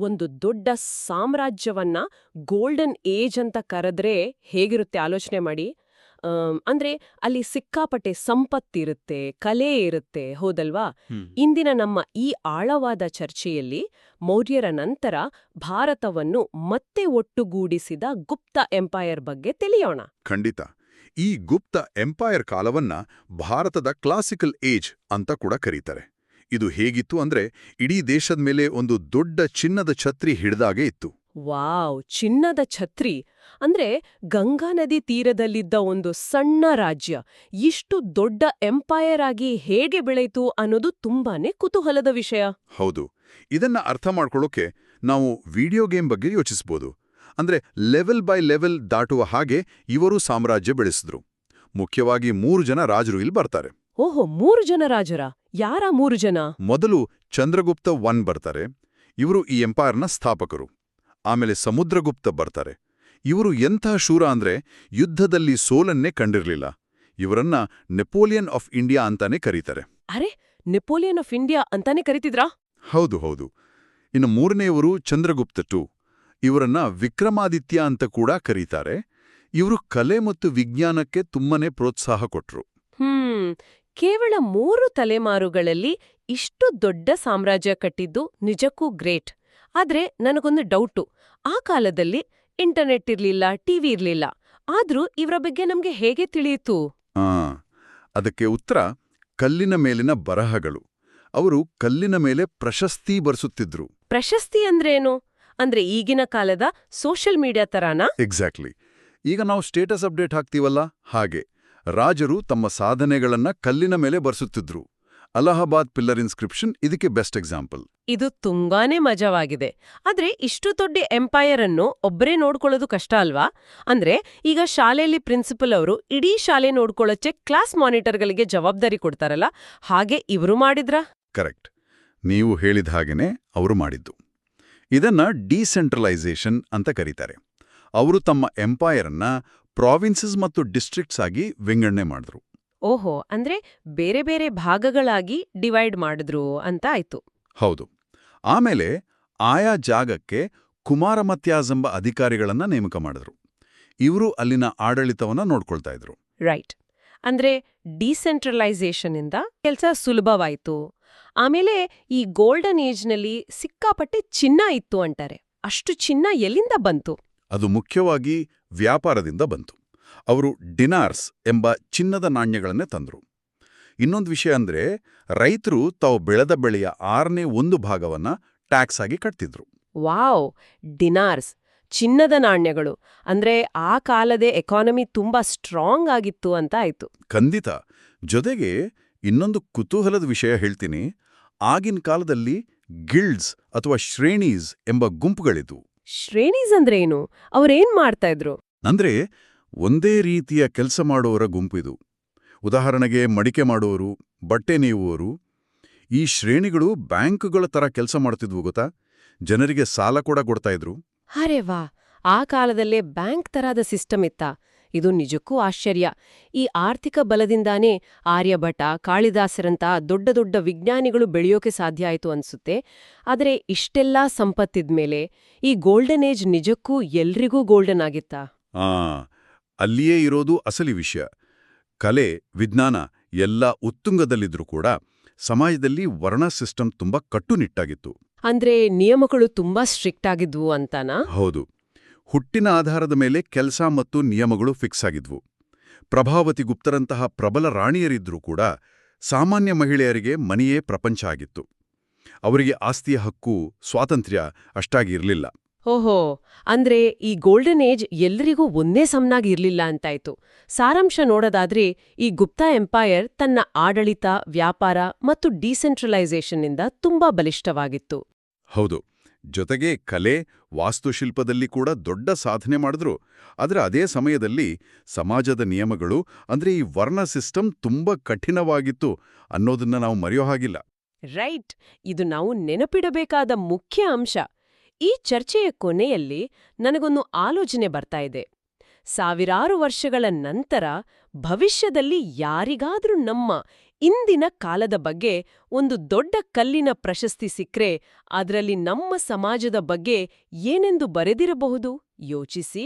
ಒಂದು ದೊಡ್ಡ ಸಾಮ್ರಾಜ್ಯವನ್ನ golden age ಅಂತ ಕರೆದ್ರೆ ಹೇಗಿರುತ್ತೆ ಆಲೋಚನೆ ಮಾಡಿ. ಅಂದ್ರೆ ಅಲ್ಲಿ ಸಿಕ್ಕಾಪಟ್ಟೆ ಸಂಪತ್ತಿರುತ್ತೆ, ಕಲೆ ಇರುತ್ತೆ, ಹೌದಲ್ವಾ? ಇಂದಿನ ನಮ್ಮ ಈ ಆಳವಾದ ಚರ್ಚೆಯಲ್ಲಿ ಮೌರ್ಯರ ನಂತರ ಭಾರತವನ್ನು ಮತ್ತೆ ಒಟ್ಟುಗೂಡಿಸಿದ ಗುಪ್ತ ಎಂಪೈರ್ ಬಗ್ಗೆ ತಿಳಿಯೋಣ. ಖಂಡಿತ. ಈ ಗುಪ್ತ ಎಂಪೈರ್ ಕಾಲವನ್ನ ಭಾರತದ ಕ್ಲಾಸಿಕಲ್ ಏಜ್ ಅಂತ ಕೂಡ ಕರೀತಾರೆ. ಇದು ಹೇಗಿತ್ತು ಅಂದ್ರೆ ಇಡೀ ದೇಶದ ಮೇಲೆ ಒಂದು ದೊಡ್ಡ ಚಿನ್ನದ ಛತ್ರಿ ಹಿಡಿದಾಗೆ ಇತ್ತು. ವಾವ್, ಚಿನ್ನದ ಛತ್ರಿ ಅಂದ್ರೆ ಗಂಗಾ ನದಿ ತೀರದಲ್ಲಿದ್ದ ಒಂದು ಸಣ್ಣ ರಾಜ್ಯ ಇಷ್ಟು ದೊಡ್ಡ ಎಂಪೈರ್ ಆಗಿ ಹೇಗೆ ಬೆಳೆಯಿತು ಅನ್ನೋದು ತುಂಬಾನೇ ಕುತೂಹಲದ ವಿಷಯ. ಹೌದು. ಇದನ್ನ ಅರ್ಥ ಮಾಡ್ಕೊಳ್ಳೋಕೆ ನಾವು ವಿಡಿಯೋ ಗೇಮ್ ಬಗ್ಗೆ ಯೋಚಿಸ್ಬೋದು. ಅಂದ್ರೆ ಲೆವೆಲ್ ಬೈ ಲೆವೆಲ್ ದಾಟುವ ಹಾಗೆ ಇವರು ಸಾಮ್ರಾಜ್ಯ ಬೆಳೆಸಿದ್ರು. ಮುಖ್ಯವಾಗಿ 3 ಜನ ರಾಜರು ಇಲ್ಲಿ ಬರ್ತಾರೆ. ಓಹೋ, 3 ಜನ ರಾಜರ? ಯಾರ 3 ಜನ? ಮೊದಲು ಚಂದ್ರಗುಪ್ತ 1 ಬರ್ತಾರೆ. ಇವರು ಈ ಎಂಪೈರ್ನ ಸ್ಥಾಪಕರು. ಆಮೇಲೆ ಸಮುದ್ರಗುಪ್ತ ಬರ್ತಾರೆ. ಇವರು ಎಂಥ ಶೂರ ಅಂದ್ರೆ ಯುದ್ಧದಲ್ಲಿ ಸೋಲನ್ನೇ ಕಂಡಿರ್ಲಿಲ್ಲ. ಇವರನ್ನ ನೆಪೋಲಿಯನ್ ಆಫ್ ಇಂಡಿಯಾ ಅಂತಾನೆ ಕರೀತಾರೆ. ಅರೆ, ನೆಪೋಲಿಯನ್ ಆಫ್ ಇಂಡಿಯಾ ಅಂತಾನೆ ಕರೀತಿದ್ರಾ? ಹೌದು ಹೌದು. ಇನ್ನು 3ನೇಯವರು ಚಂದ್ರಗುಪ್ತ 2. ಇವರನ್ನ ವಿಕ್ರಮಾದಿತ್ಯ ಅಂತ ಕೂಡ ಕರೀತಾರೆ. ಇವರು ಕಲೆ ಮತ್ತು ವಿಜ್ಞಾನಕ್ಕೆ ತುಂಬನೇ ಪ್ರೋತ್ಸಾಹ ಕೊಟ್ರು. ಕೇವಲ 3 ತಲೆಮಾರುಗಳಲ್ಲಿ ಇಷ್ಟು ದೊಡ್ಡ ಸಾಮ್ರಾಜ್ಯ ಕಟ್ಟಿದ್ದು ನಿಜಕ್ಕೂ ಗ್ರೇಟ್. ಆದ್ರೆ ನನಗೊಂದು ಡೌಟು. ಆ ಕಾಲದಲ್ಲಿ ಇಂಟರ್ನೆಟ್ ಇರ್ಲಿಲ್ಲ, ಟಿವಿ ಇರ್ಲಿಲ್ಲ. ಆದ್ರೂ ಇವರ ಬಗ್ಗೆ ನಮ್ಗೆ ಹೇಗೆ ತಿಳಿಯಿತು? ಅದಕ್ಕೆ ಉತ್ತರ ಕಲ್ಲಿನ ಮೇಲಿನ ಬರಹಗಳು. ಅವರು ಕಲ್ಲಿನ ಮೇಲೆ ಪ್ರಶಸ್ತಿ ಬರೆಸುತ್ತಿದ್ರು. ಪ್ರಶಸ್ತಿ ಅಂದ್ರೇನು? ಅಂದ್ರೆ ಈಗಿನ ಕಾಲದ ಸೋಷಿಯಲ್ ಮೀಡಿಯಾ ತರಾನಾ? ಎಕ್ಸಾಕ್ಟ್ಲಿ. ಈಗ ನಾವು ಸ್ಟೇಟಸ್ ಅಪ್ಡೇಟ್ ಹಾಕ್ತೀವಲ್ಲ, ಹಾಗೆ ರಾಜರು ತಮ್ಮ ಸಾಧನೆಗಳನ್ನ ಕಲ್ಲಿನ ಮೇಲೆ ಬರೆಸುತ್ತಿದ್ರು. ಅಲಹಾಬಾದ್ ಪಿಲ್ಲರ್ ಇನ್ಸ್ಕ್ರಿಪ್ಷನ್ ಇದಕ್ಕೆ ಬೆಸ್ಟ್ ಎಕ್ಸಾಂಪಲ್. ಇದು ತುಂಬಾನೇ ಮಜವಾಗಿದೆ. ಆದ್ರೆ ಇಷ್ಟು ದೊಡ್ಡ ಎಂಪೈರ್ ಅನ್ನು ಒಬ್ಬರೇ ನೋಡ್ಕೊಳ್ಳೋದು ಕಷ್ಟ ಅಲ್ವಾ? ಅಂದ್ರೆ ಈಗ ಶಾಲೆಯಲ್ಲಿ ಪ್ರಿನ್ಸಿಪಲ್ ಅವರು ಇಡೀ ಶಾಲೆ ನೋಡ್ಕೊಳ್ಳೋಕೆ ಕ್ಲಾಸ್ ಮಾನಿಟರ್ಗಳಿಗೆ ಜವಾಬ್ದಾರಿ ಕೊಡ್ತಾರಲ್ಲ, ಹಾಗೆ ಇವರು ಮಾಡಿದ್ರಾ? ಕರೆಕ್ಟ್. ನೀವು ಹೇಳಿದ ಹಾಗೇನೆ ಅವರು ಮಾಡಿದ್ದು. ಇದನ್ನ ಡಿಸೆಂಟ್ರಲೈಸೇಷನ್ ಅಂತ ಕರೀತಾರೆ. ಅವರು ತಮ್ಮ ಎಂಪೈರ್ ಅನ್ನ ಪ್ರಾವಿನ್ಸಸ್ ಮತ್ತು ಡಿಸ್ಟ್ರಿಕ್ಟ್ಸ್ ಆಗಿ ವಿಂಗಡಣೆ ಮಾಡಿದ್ರು. ಓಹೋ, ಅಂದ್ರೆ ಬೇರೆ ಬೇರೆ ಭಾಗಗಳಾಗಿ ಡಿವೈಡ್ ಮಾಡಿದ್ರು ಅಂತ ಆಯ್ತು. ಹೌದು. ಆಮೇಲೆ ಆಯಾ ಜಾಗಕ್ಕೆ ಕುಮಾರಮತ್ಯಾಜೆಂಬ ಅಧಿಕಾರಿಗಳನ್ನ ನೇಮಕ ಮಾಡಿದ್ರು. ಇವರು ಅಲ್ಲಿನ ಆಡಳಿತವನ್ನ ನೋಡ್ಕೊಳ್ತಾ ಇದ್ರು. ರೈಟ್. ಅಂದ್ರೆ ಡಿಸೆಂಟ್ರಲೈಸೇಷನ್ ಇಂದ ಕೆಲಸ ಸುಲಭವಾಯ್ತು. ಆಮೇಲೆ ಈ ಗೋಲ್ಡನ್ ಏಜ್ನಲ್ಲಿ ಸಿಕ್ಕಾಪಟ್ಟೆ ಚಿನ್ನ ಇತ್ತು ಅಂತಾರೆ. ಅಷ್ಟು ಚಿನ್ನ ಎಲ್ಲಿಂದ ಬಂತು? ಅದು ಮುಖ್ಯವಾಗಿ ವ್ಯಾಪಾರದಿಂದ ಬಂತು. ಅವರು ಡಿನಾರ್ಸ್ ಎಂಬ ಚಿನ್ನದ ನಾಣ್ಯಗಳನ್ನೇ ತಂದ್ರು. ಇನ್ನೊಂದು ವಿಷಯ ಅಂದ್ರೆ ರೈತರು ತಾವು ಬೆಳೆದ ಬೆಳೆಯ 1/6 ಭಾಗವನ್ನ ಟ್ಯಾಕ್ಸ್ ಆಗಿ ಕಟ್ತಿದ್ರು. ವಾವ್, ಡಿನಾರ್ಸ್, ಚಿನ್ನದ ನಾಣ್ಯಗಳು. ಅಂದ್ರೆ ಆ ಕಾಲದ ಎಕಾನಮಿ ತುಂಬಾ ಸ್ಟ್ರಾಂಗ್ ಆಗಿತ್ತು ಅಂತ ಆಯ್ತು. ಖಂಡಿತ. ಜೊತೆಗೆ ಇನ್ನೊಂದು ಕುತೂಹಲದ ವಿಷಯ ಹೇಳ್ತೀನಿ. ಆಗಿನ ಕಾಲದಲ್ಲಿ ಗಿಲ್ಡ್ಸ್ ಅಥವಾ ಶ್ರೇಣೀಸ್ ಎಂಬ ಗುಂಪುಗಳಿದ್ವು. ಶ್ರೇಣೀಸ್ ಅಂದ್ರೆ ಏನು? ಅವ್ರೇನ್ ಮಾಡ್ತಾ ಇದ್ರು? ಅಂದ್ರೆ ಒಂದೇ ರೀತಿಯ ಕೆಲಸ ಮಾಡುವವರ ಗುಂಪಿದು. ಉದಾಹರಣೆಗೆ ಮಡಿಕೆ ಮಾಡುವವರು, ಬಟ್ಟೆ ನೇಯುವವರು. ಈ ಶ್ರೇಣಿಗಳು ಬ್ಯಾಂಕ್ಗಳ ತರ ಕೆಲಸ ಮಾಡ್ತಿದ್ವು ಗೊತ್ತಾ? ಜನರಿಗೆ ಸಾಲ ಕೂಡ ಕೊಡ್ತಾ ಇದ್ರು. ಅರೆ ವಾ, ಆ ಕಾಲದಲ್ಲೇ ಬ್ಯಾಂಕ್ ತರಹದ ಸಿಸ್ಟಮ್ ಇತ್ತಾ? ಇದು ನಿಜಕ್ಕೂ ಆಶ್ಚರ್ಯ. ಈ ಆರ್ಥಿಕ ಬಲದಿಂದಾನೇ ಆರ್ಯಭಟ, ಕಾಳಿದಾಸರಂತ ದೊಡ್ಡ ದೊಡ್ಡ ವಿಜ್ಞಾನಿಗಳು ಬೆಳೆಯೋಕೆ ಸಾಧ್ಯ ಆಯ್ತು ಅನ್ಸುತ್ತೆ. ಆದರೆ ಇಷ್ಟೆಲ್ಲಾ ಸಂಪತ್ತಿದ್ಮೇಲೆ ಈ ಗೋಲ್ಡನ್ ಏಜ್ ನಿಜಕ್ಕೂ ಎಲ್ರಿಗೂ ಗೋಲ್ಡನ್ ಆಗಿತ್ತಾ? ಅಲ್ಲಿಯೇ ಇರೋದು ಅಸಲಿ ವಿಷಯ. ಕಲೆ, ವಿಜ್ಞಾನ ಎಲ್ಲ ಉತ್ತುಂಗದಲ್ಲಿದ್ರೂ ಕೂಡ ಸಮಾಜದಲ್ಲಿ ವರ್ಣ ಸಿಸ್ಟಮ್ ತುಂಬಾ ಕಟ್ಟುನಿಟ್ಟಾಗಿತ್ತು. ಅಂದ್ರೆ ನಿಯಮಗಳು ತುಂಬಾ ಸ್ಟ್ರಿಕ್ಟ್ ಆಗಿದ್ವು ಅಂತಾನಾ? ಹೌದು. ಹುಟ್ಟಿನ ಆಧಾರದ ಮೇಲೆ ಕೆಲಸ ಮತ್ತು ನಿಯಮಗಳು ಫಿಕ್ಸ್ ಆಗಿದ್ವು. ಪ್ರಭಾವತಿ ಗುಪ್ತರಂತಹ ಪ್ರಬಲ ರಾಣಿಯರಿದ್ರೂ ಕೂಡ ಸಾಮಾನ್ಯ ಮಹಿಳೆಯರಿಗೆ ಮನೆಯೇ ಪ್ರಪಂಚ ಆಗಿತ್ತು. ಅವರಿಗೆ ಆಸ್ತಿಯ ಹಕ್ಕು, ಸ್ವಾತಂತ್ರ್ಯ ಅಷ್ಟಾಗಿ ಇರಲಿಲ್ಲ. ಓಹೋ, ಅಂದ್ರೆ ಈ ಗೋಲ್ಡನ್ ಏಜ್ ಎಲ್ರಿಗೂ ಒಂದೇ ಸಮನಾಗಿ ಇರ್ಲಿಲ್ಲ ಅಂತಾಯ್ತು. ಸಾರಾಂಶ ನೋಡೋದಾದ್ರೆ ಈ ಗುಪ್ತಾ ಎಂಪೈರ್ ತನ್ನ ಆಡಳಿತ, ವ್ಯಾಪಾರ ಮತ್ತು ಡಿಸೆಂಟ್ರಲೈಸೇಷನ್ನಿಂದ ತುಂಬಾ ಬಲಿಷ್ಠವಾಗಿತ್ತು. ಹೌದು. ಜೊತೆಗೆ ಕಲೆ, ವಾಸ್ತುಶಿಲ್ಪದಲ್ಲಿ ಕೂಡ ದೊಡ್ಡ ಸಾಧನೆ ಮಾಡಿದ್ರು. ಆದರೆ ಅದೇ ಸಮಯದಲ್ಲಿ ಸಮಾಜದ ನಿಯಮಗಳು ಅಂದ್ರೆ ಈ ವರ್ಣ ಸಿಸ್ಟಮ್ ತುಂಬಾ ಕಠಿಣವಾಗಿತ್ತು ಅನ್ನೋದನ್ನ ನಾವು ಮರೆಯೋ ಹಾಗಿಲ್ಲ. ರೈಟ್. ಇದು ನಾವು ನೆನಪಿಡಬೇಕಾದ ಮುಖ್ಯ ಅಂಶ. ಈ ಚರ್ಚೆಯ ಕೊನೆಯಲ್ಲಿ ನನಗೊಂದು ಆಲೋಚನೆ ಬರ್ತಾ ಇದೆ. ಸಾವಿರಾರು ವರ್ಷಗಳ ನಂತರ ಭವಿಷ್ಯದಲ್ಲಿ ಯಾರಿಗಾದ್ರೂ ನಮ್ಮ ಇಂದಿನ ಕಾಲದ ಬಗ್ಗೆ ಒಂದು ದೊಡ್ಡ ಕಲ್ಲಿನ ಪ್ರಶಸ್ತಿ ಸಿಕ್ರೆ ಅದರಲ್ಲಿ ನಮ್ಮ ಸಮಾಜದ ಬಗ್ಗೆ ಏನೆಂದು ಬರೆದಿರಬಹುದು ಯೋಚಿಸಿ.